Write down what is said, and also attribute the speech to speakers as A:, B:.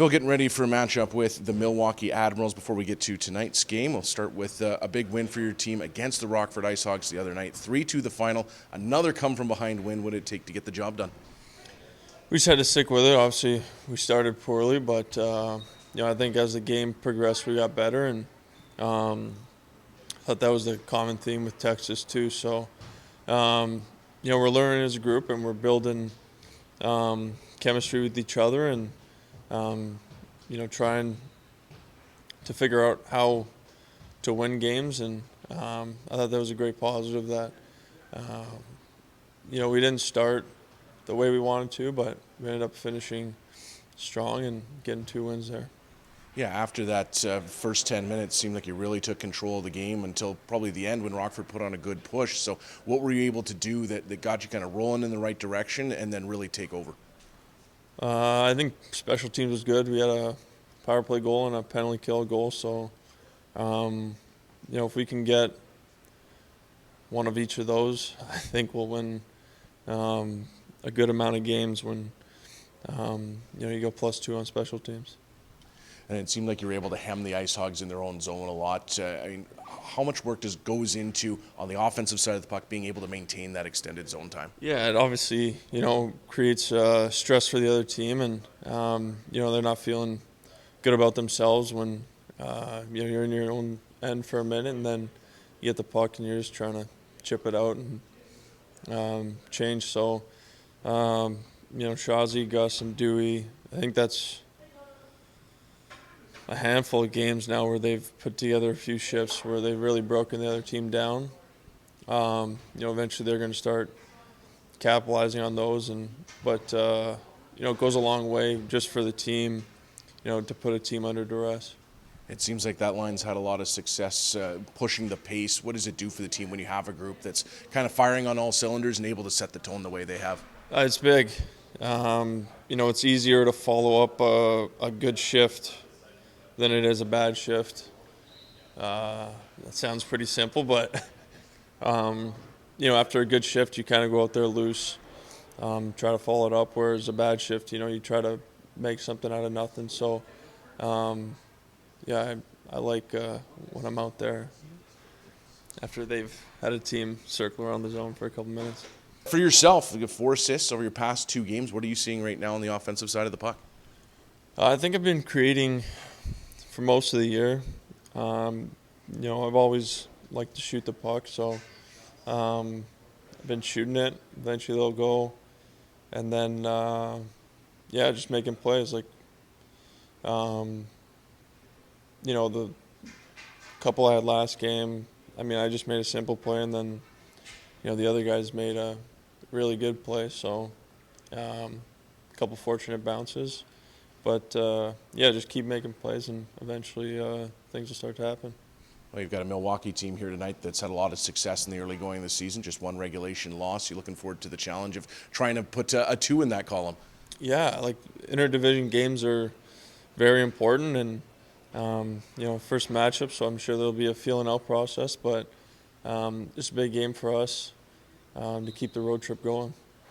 A: Phil, getting ready for a matchup with the Milwaukee Admirals. Before we get to tonight's game, we'll start with a big win for your team against the Rockford IceHogs the other night. 3-2 the final. Another come-from-behind win. What did it take to get the job done?
B: We just had to stick with it. Obviously, we started poorly, but I think as the game progressed, we got better, and I thought that was the common theme with Texas too. So, we're learning as a group, and we're building chemistry with each other, and trying to figure out how to win games. And I thought that was a great positive that we didn't start the way we wanted to, but we ended up finishing strong and getting 2 wins there.
A: Yeah, after that first 10 minutes, seemed like you really took control of the game until probably the end when Rockford put on a good push. So what were you able to do that got you kind of rolling in the right direction and then really take over?
B: I think special teams was good. We had a power play goal and a penalty kill goal. So, if we can get one of each of those, I think we'll win a good amount of games when you go +2 on special teams.
A: And it seemed like you were able to hem the IceHogs in their own zone a lot. How much work goes into, on the offensive side of the puck, being able to maintain that extended zone time?
B: Yeah, it obviously, creates stress for the other team, and, they're not feeling good about themselves when, you're in your own end for a minute, and then you get the puck and you're just trying to chip it out and change. So, Shazi, Gus, and Dewey, I think that's a handful of games now where they've put together a few shifts where they've really broken the other team down. Eventually they're going to start capitalizing on those, but it goes a long way just for the team, to put a team under duress.
A: It seems like that line's had a lot of success pushing the pace. What does it do for the team when you have a group that's kind of firing on all cylinders and able to set the tone the way they have?
B: It's big. It's easier to follow up a good shift than it is a bad shift. That sounds pretty simple, but after a good shift, you kind of go out there loose, try to follow it up. Whereas a bad shift, you try to make something out of nothing. So, I like when I'm out there after they've had a team circle around the zone for a couple minutes.
A: For yourself, you have 4 assists over your past 2 games. What are you seeing right now on the offensive side of the puck?
B: I think I've been creating for most of the year. I've always liked to shoot the puck, so I've been shooting it. Eventually they'll go. And then, just making plays. Like, the couple I had last game, I just made a simple play, and then, the other guys made a really good play. So a couple fortunate bounces. But, just keep making plays, and eventually things will start to happen.
A: Well, you've got a Milwaukee team here tonight that's had a lot of success in the early going of the season, just 1 regulation loss. You looking forward to the challenge of trying to put a 2 in that column?
B: Yeah, like interdivision games are very important, and, first matchup, so I'm sure there'll be a feeling out process, but it's a big game for us to keep the road trip going.